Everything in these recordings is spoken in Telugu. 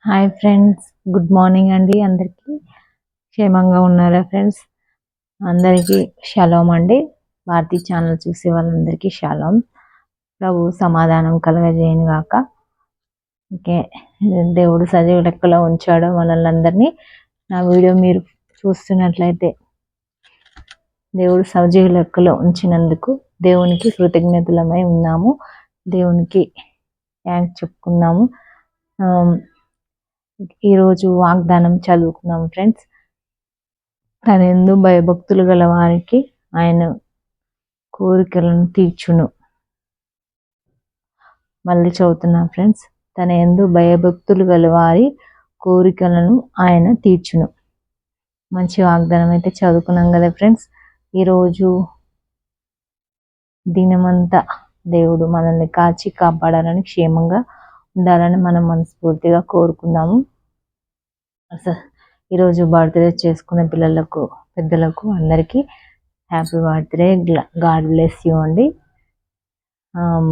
హాయ్ ఫ్రెండ్స్, గుడ్ మార్నింగ్ అండి. అందరికీ క్షేమంగా ఉన్నారా ఫ్రెండ్స్? అందరికీ షలోమ్ అండి. భారతీ ఛానల్ చూసే వాళ్ళందరికీ షలోమ్. ప్రభు సమాధానం కలగజేయను గాక. ఓకే, దేవుడు సజీవ లెక్కలో ఉంచాడు మనల్ని. నా వీడియో మీరు చూస్తున్నట్లయితే దేవుడు సజీవ లెక్కలో ఉంచినందుకు దేవునికి కృతజ్ఞతలమై ఉన్నాము. దేవునికి థ్యాంక్స్ చెప్పుకున్నాము. ఈరోజు వాగ్దానం చదువుకున్నాం ఫ్రెండ్స్. తన యందు భయభక్తులు గల వారికి ఆయన కోరికలను తీర్చును. మళ్ళీ చదువుతున్నాం ఫ్రెండ్స్. తన యందు భయభక్తులు గల వారి కోరికలను ఆయన తీర్చును. మంచి వాగ్దానం అయితే చదువుకున్నాం కదా ఫ్రెండ్స్. ఈరోజు దినమంతా దేవుడు మనల్ని కాచి కాపాడాలని, క్షేమంగా ఉండాలని మనం మనస్ఫూర్తిగా కోరుకుందాము. ఈరోజు బర్త్డే చేసుకున్న పిల్లలకు, పెద్దలకు అందరికీ happy birthday, God bless you అండి.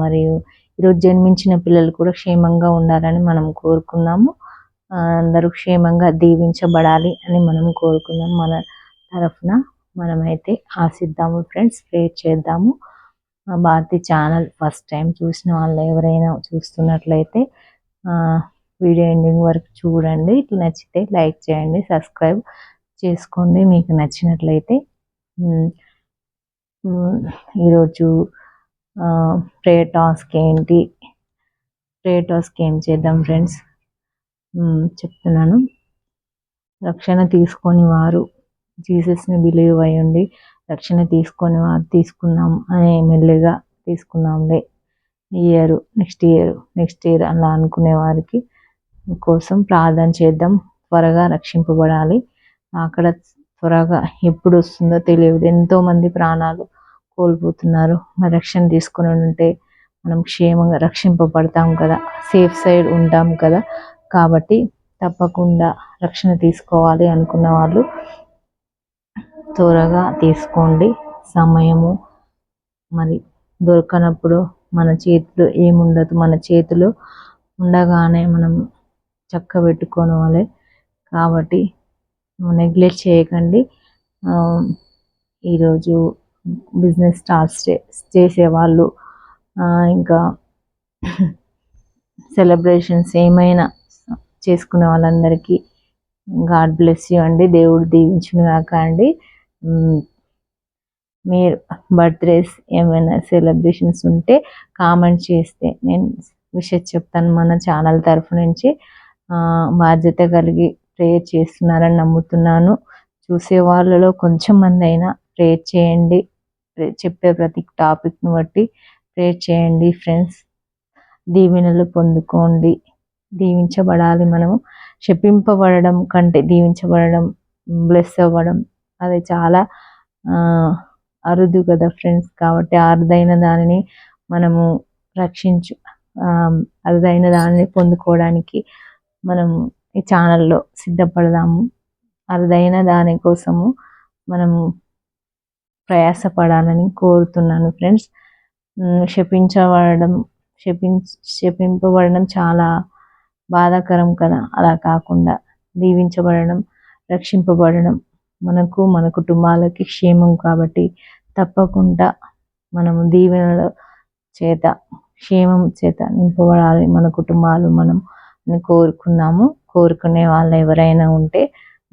మరియు ఈరోజు జన్మించిన పిల్లలు కూడా క్షేమంగా ఉండాలని మనం కోరుకున్నాము. అందరూ క్షేమంగా దీవించబడాలి అని మనం కోరుకున్నాం. మన తరఫున మనమైతే ఆశిద్దాము ఫ్రెండ్స్. ప్రేర్ చేద్దాము. భారతి ఛానల్ ఫస్ట్ టైం చూసిన వాళ్ళు ఎవరైనా చూస్తున్నట్లయితే వీడియో ఎండింగ్ వరకు చూడండి. నచ్చితే లైక్ చేయండి, సబ్స్క్రైబ్ చేసుకోండి మీకు నచ్చినట్లయితే. ఈరోజు ప్రేయర్ టాస్క్ ఏంటి, ప్రేయర్ టాస్క్ ఏం చేద్దాం ఫ్రెండ్స్ చెప్తున్నాను. రక్షణ తీసుకొని వారు జీసస్ని బిలీవ్ అయ్యండి. రక్షణ తీసుకొని వారు తీసుకున్నాం అనే మెల్లిగా తీసుకున్నాంలే, నెక్స్ట్ ఇయర్ అలా అనుకునే వారికి కోసం ప్రార్థన చేద్దాం. త్వరగా రక్షింపబడాలి. అక్కడ త్వరగా ఎప్పుడు వస్తుందో తెలియదు. ఎంతోమంది ప్రాణాలు కోల్పోతున్నారు. మరి రక్షణ తీసుకొని ఉంటే మనం క్షేమంగా రక్షింపబడతాం కదా, సేఫ్ సైడ్ ఉంటాం కదా. కాబట్టి తప్పకుండా రక్షణ తీసుకోవాలి అనుకున్న వాళ్ళు త్వరగా తీసుకోండి. సమయము మరి దొరకనప్పుడు మన చేతిలో ఏముండదు. మన చేతిలో ఉండగానే మనం చక్కబెట్టుకోవాలి. కాబట్టి నెగ్లెక్ట్ చేయకండి. ఈరోజు బిజినెస్ స్టార్ట్ చేసేవాళ్ళు, ఇంకా సెలబ్రేషన్స్ ఏమైనా చేసుకునే వాళ్ళందరికీ గాడ్ బ్లెస్ యూ అండి. దేవుడు దీవించును గాక అండి. మీరు బర్త్డేస్ ఏమైనా సెలబ్రేషన్స్ ఉంటే కామెంట్ చేస్తే నేను విషయం చెప్తాను. మన ఛానల్ తరఫు నుంచి బాధ్యత కలిగి ప్రేయర్ చేస్తున్నారని నమ్ముతున్నాను. చూసే వాళ్ళలో కొంచెం మంది అయినా ప్రేయర్ చేయండి. చెప్పే ప్రతి టాపిక్ను బట్టి ప్రేయర్ చేయండి ఫ్రెండ్స్. దీవెనలు పొందుకోండి. దీవించబడాలి. మనము శపింపబడడం కంటే దీవించబడడం, బ్లెస్ అవ్వడం అది చాలా అరుదు కదా ఫ్రెండ్స్. కాబట్టి అరుదైన దానిని మనము అరుదైన దానిని పొందుకోవడానికి మనం ఈ ఛానల్లో సిద్ధపడదాము. అరుదైన దానికోసము మనము ప్రయాసపడాలని కోరుతున్నాను ఫ్రెండ్స్. శపింపబడడం చాలా బాధాకరం కదా. అలా కాకుండా దీవించబడడం, రక్షింపబడడం మనకు, మన కుటుంబాలకి క్షేమం. కాబట్టి తప్పకుండా మనము దీవెనల చేత, క్షేమం చేత నింపబడాలి మన కుటుంబాలు మనం అని కోరుకున్నాము. కోరుకునే వాళ్ళు ఎవరైనా ఉంటే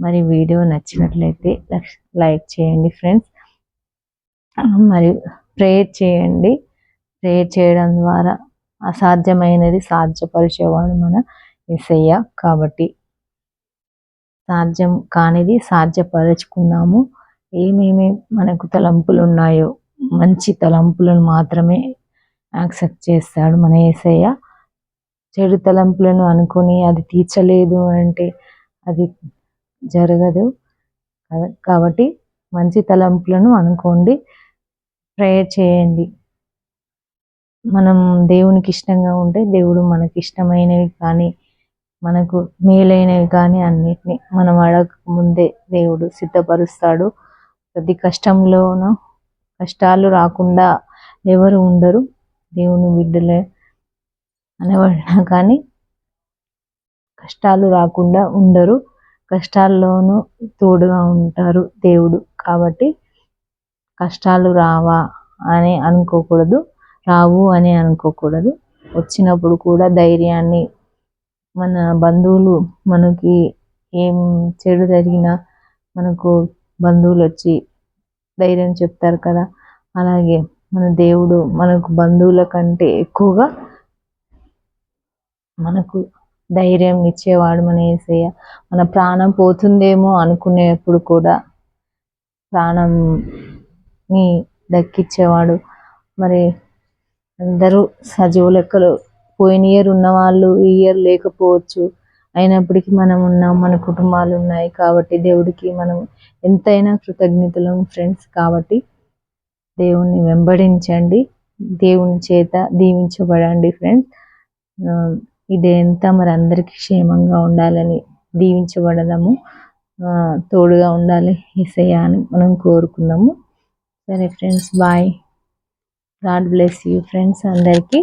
మరి వీడియో నచ్చినట్లయితే లైక్ చేయండి ఫ్రెండ్స్. మరి ప్రేయర్ చేయండి. ప్రేయర్ చేయడం ద్వారా అసాధ్యమైనది సాధ్యపరిచేవాడు మన యేసయ్య. కాబట్టి సాధ్యం కానిది సాధ్యపరచుకున్నాము. ఏమేమి మనకు తలంపులు ఉన్నాయో మంచి తలంపులను మాత్రమే యాక్సెప్ట్ చేస్తాడు మన యేసయ్య. చెడు తలంపులను అనుకుని అది తీర్చలేదు అంటే అది జరగదు. కాబట్టి మంచి తలంపులను అనుకోండి, ప్రేయర్ చేయండి. మనం దేవునికి ఇష్టంగా ఉంటే దేవుడు మనకి ఇష్టమైనవి కానీ, మనకు మేలైనవి కానీ అన్నిటినీ మనం అడగక ముందే దేవుడు సిద్ధపరుస్తాడు. ప్రతి కష్టాలు రాకుండా ఎవరు ఉండరు. దేవుని బిడ్డలే అనబడినా కానీ కష్టాలు రాకుండా ఉండరు, కష్టాల్లోనూ తోడుగా ఉంటారు దేవుడు. కాబట్టి కష్టాలు రావా అని అనుకోకూడదు, రావు అని అనుకోకూడదు. వచ్చినప్పుడు కూడా ధైర్యాన్ని, మన బంధువులు మనకి ఏం చెడు జరిగినా మనకు బంధువులు వచ్చి ధైర్యం చెప్తారు కదా, అలాగే మన దేవుడు మనకు బంధువుల కంటే ఎక్కువగా మనకు ధైర్యం ఇచ్చేవాడు మన యేసయ్య. మన ప్రాణం పోతుందేమో అనుకునేప్పుడు కూడా ప్రాణంని దక్కించేవాడు. మరి అందరూ సజీవ లెక్కలు పోయిన ఇయర్ ఉన్న వాళ్ళు ఈ ఇయర్ లేకపోవచ్చు, అయినప్పటికీ మనం ఉన్నాం, మన కుటుంబాలు ఉన్నాయి. కాబట్టి దేవుడికి మనం ఎంతైనా కృతజ్ఞతలు ఫ్రెండ్స్. కాబట్టి దేవుణ్ణి వెంబడించండి, దేవుని చేత దీవించబడండి ఫ్రెండ్స్. ఇదేంతా మరి అందరికీ క్షేమంగా ఉండాలని దీవించబడదాము, తోడుగా ఉండాలి యేసయ్య అని మనం కోరుకుందాము. సరే friends, bye. God bless you friends అందరికీ.